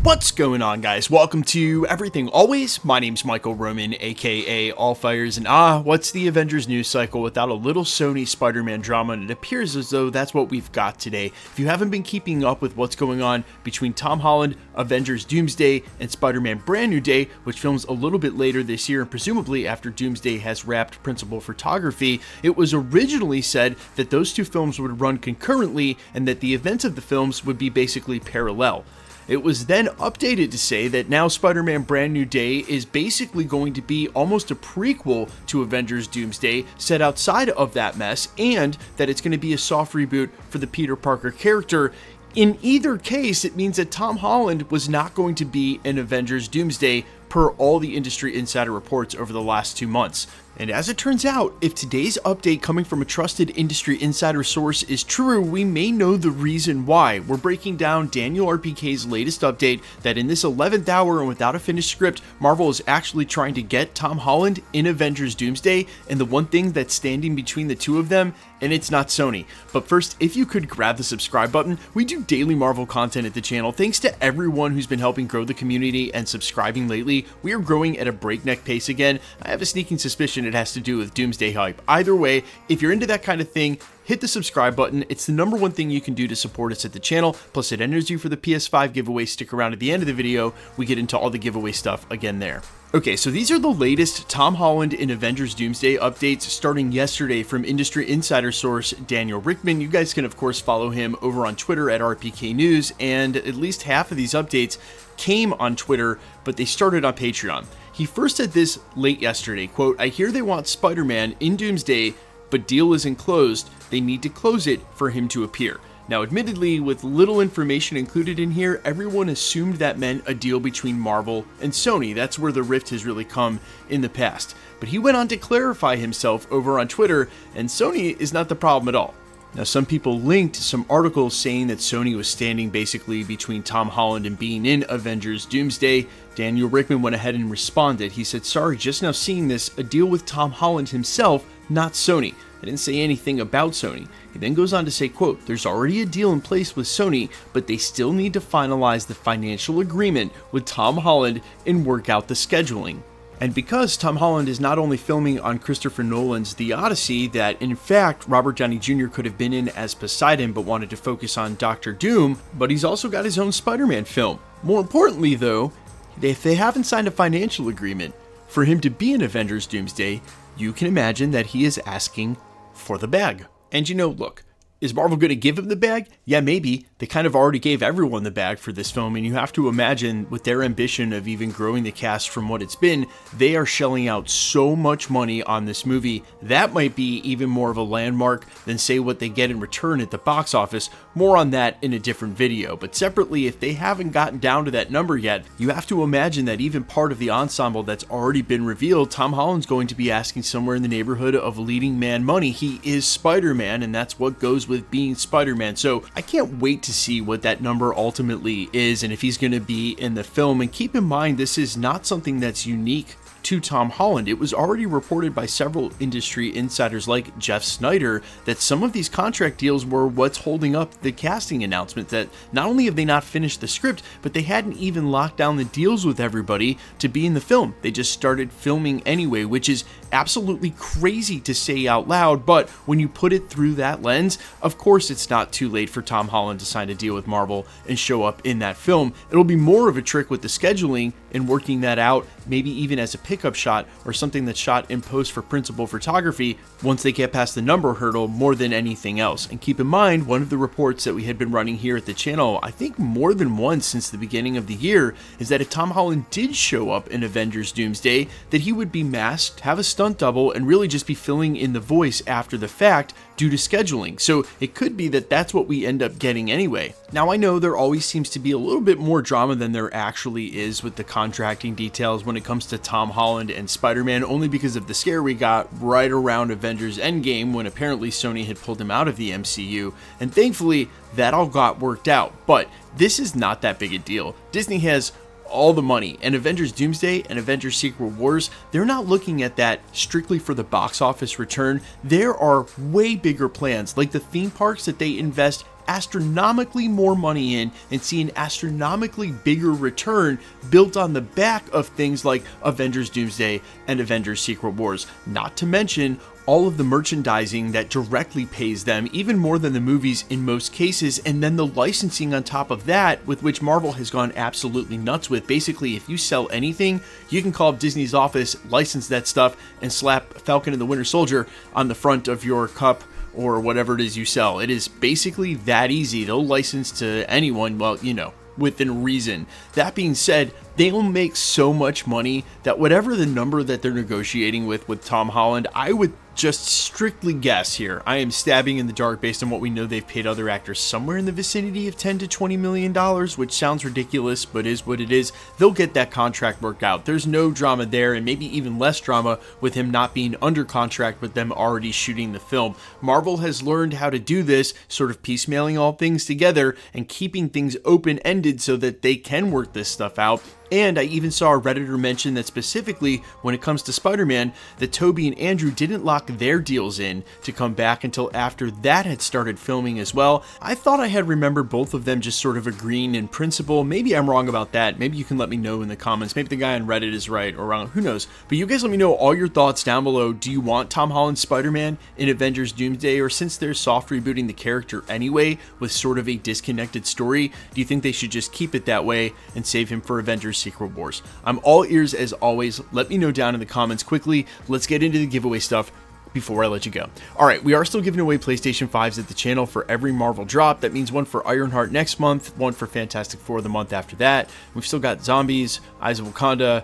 What's going on, guys? Welcome to Everything Always. My name's Michael Roman, aka Allfires, and what's the Avengers news cycle without a little Sony Spider-Man drama? And it appears as though that's what we've got today. If you haven't been keeping up with what's going on between Tom Holland, Avengers Doomsday, and Spider-Man Brand New Day, which films a little bit later this year, and presumably after Doomsday has wrapped principal photography, it was originally said that those two films would run concurrently and that the events of the films would be basically parallel. It was then updated to say that now Spider-Man Brand New Day is basically going to be almost a prequel to Avengers Doomsday set outside of that mess, and that it's going to be a soft reboot for the Peter Parker character. In either case, it means that Tom Holland was not going to be in Avengers Doomsday per all the industry insider reports over the last 2 months. And as it turns out, if today's update coming from a trusted industry insider source is true, we may know the reason why. We're breaking down Daniel RPK's latest update that in this 11th hour and without a finished script, Marvel is actually trying to get Tom Holland in Avengers Doomsday, and the one thing that's standing between the two of them, and it's not Sony. But first, if you could grab the subscribe button, we do daily Marvel content at the channel. Thanks to everyone who's been helping grow the community and subscribing lately. We are growing at a breakneck pace again. I have a sneaking suspicion it has to do with Doomsday hype. Either way, if you're into that kind of thing, hit the subscribe button. It's the number one thing you can do to support us at the channel. Plus, it enters you for the PS5 giveaway. Stick around at the end of the video. We get into all the giveaway stuff again there. Okay, so these are the latest Tom Holland in Avengers Doomsday updates starting yesterday from industry insider source Daniel Rickman. You guys can, of course, follow him over on Twitter at RPK News, and at least half of these updates came on Twitter, but they started on Patreon. He first said this late yesterday, quote, "I hear they want Spider-Man in Doomsday, but deal isn't closed. They need to close it for him to appear." Now, admittedly, with little information included in here, everyone assumed that meant a deal between Marvel and Sony. That's where the rift has really come in the past. But he went on to clarify himself over on Twitter, and Sony is not the problem at all. Now, some people linked some articles saying that Sony was standing basically between Tom Holland and being in Avengers Doomsday. Daniel Rickman went ahead and responded. He said, "Sorry, just now seeing this, a deal with Tom Holland himself, not Sony. I didn't say anything about Sony." He then goes on to say, quote, "There's already a deal in place with Sony, but they still need to finalize the financial agreement with Tom Holland and work out the scheduling." And because Tom Holland is not only filming on Christopher Nolan's The Odyssey, that in fact Robert Downey Jr. could have been in as Poseidon but wanted to focus on Dr. Doom, but he's also got his own Spider-Man film. More importantly though, if they haven't signed a financial agreement for him to be in Avengers Doomsday, you can imagine that he is asking for the bag. And look, is Marvel going to give him the bag? Yeah, maybe. They kind of already gave everyone the bag for this film, and you have to imagine with their ambition of even growing the cast from what it's been, they are shelling out so much money on this movie. That might be even more of a landmark than say what they get in return at the box office. More on that in a different video. But separately, if they haven't gotten down to that number yet, you have to imagine that even part of the ensemble that's already been revealed, Tom Holland's going to be asking somewhere in the neighborhood of leading man money. He is Spider-Man, and that's what goes with being Spider-Man. So I can't wait to see what that number ultimately is and if he's going to be in the film. And keep in mind, this is not something that's unique to Tom Holland. It was already reported by several industry insiders like Jeff Snyder that some of these contract deals were what's holding up the casting announcement, that not only have they not finished the script, but they hadn't even locked down the deals with everybody to be in the film. They just started filming anyway, which is absolutely crazy to say out loud, but when you put it through that lens, of course it's not too late for Tom Holland to sign a deal with Marvel and show up in that film. It'll be more of a trick with the scheduling and working that out, maybe even as a pickup shot or something that's shot in post for principal photography once they get past the number hurdle more than anything else. And keep in mind, one of the reports that we had been running here at the channel, I think more than once since the beginning of the year, is that if Tom Holland did show up in Avengers Doomsday, that he would be masked, have a stunt double, and really just be filling in the voice after the fact due to scheduling. So it could be that that's what we end up getting anyway. Now, I know there always seems to be a little bit more drama than there actually is with the contracting details when it comes to Tom Holland and Spider-Man, only because of the scare we got right around Avengers Endgame when apparently Sony had pulled him out of the MCU, and thankfully that all got worked out. But this is not that big a deal. Disney has all the money, and Avengers Doomsday and Avengers Secret Wars, they're not looking at that strictly for the box office return. There are way bigger plans, like the theme parks that they invest astronomically more money in and see an astronomically bigger return built on the back of things like Avengers Doomsday and Avengers Secret Wars. Not to mention all of the merchandising that directly pays them, even more than the movies in most cases, and then the licensing on top of that, with which Marvel has gone absolutely nuts with. Basically, if you sell anything, you can call up Disney's office, license that stuff, and slap Falcon and the Winter Soldier on the front of your cup or whatever it is you sell. It is basically that easy. They'll license to anyone, well, you know, within reason. That being said, they'll make so much money that whatever the number that they're negotiating with Tom Holland, I would just strictly guess here. I am stabbing in the dark based on what we know they've paid other actors, somewhere in the vicinity of $10 to $20 million, which sounds ridiculous, but is what it is. They'll get that contract worked out. There's no drama there, and maybe even less drama with him not being under contract with them already shooting the film. Marvel has learned how to do this, sort of piecemealing all things together and keeping things open-ended so that they can work this stuff out. And I even saw a Redditor mention that specifically when it comes to Spider-Man, that Tobey and Andrew didn't lock their deals in to come back until after that had started filming as well. I thought I had remembered both of them just sort of agreeing in principle. Maybe I'm wrong about that. Maybe you can let me know in the comments. Maybe the guy on Reddit is right or wrong. Who knows? But you guys let me know all your thoughts down below. Do you want Tom Holland's Spider-Man in Avengers Doomsday? Or since they're soft rebooting the character anyway with sort of a disconnected story, do you think they should just keep it that way and save him for Avengers Secret Wars? I'm all ears as always. Let me know down in the comments quickly. Let's get into the giveaway stuff before I let you go. Alright, we are still giving away PlayStation 5s at the channel for every Marvel drop. That means one for Ironheart next month, one for Fantastic Four the month after that. We've still got Zombies, Eyes of Wakanda,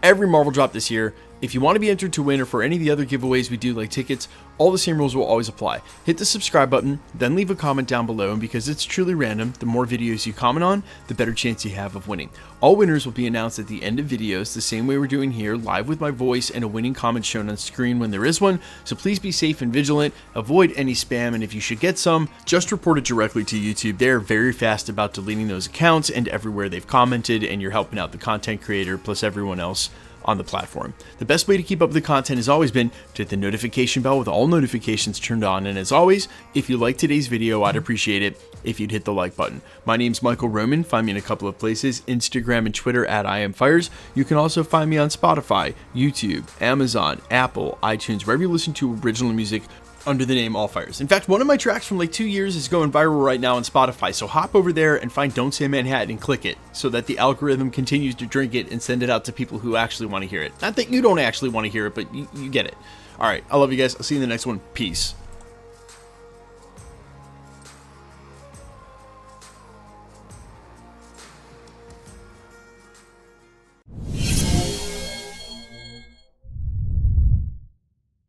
every Marvel drop this year. If you want to be entered to win or for any of the other giveaways we do like tickets, all the same rules will always apply. Hit the subscribe button, then leave a comment down below, and because it's truly random, the more videos you comment on, the better chance you have of winning. All winners will be announced at the end of videos, the same way we're doing here, live with my voice and a winning comment shown on screen when there is one, so please be safe and vigilant, avoid any spam, and if you should get some, just report it directly to YouTube. They're very fast about deleting those accounts and everywhere they've commented, and you're helping out the content creator plus everyone else on the platform. The best way to keep up with the content has always been to hit the notification bell with all notifications turned on, and as always, if you liked today's video, I'd appreciate it if you'd hit the like button. My name's Michael Roman. Find me in a couple of places, Instagram and Twitter at IamFires. You can also find me on Spotify, YouTube, Amazon, Apple, iTunes, wherever you listen to original music under the name All Fires. In fact, one of my tracks from like 2 years is going viral right now on Spotify, so hop over there and find Don't Say Manhattan and click it so that the algorithm continues to drink it and send it out to people who actually want to hear it. Not that you don't actually want to hear it, but you get it. Alright, I love you guys. I'll see you in the next one. Peace.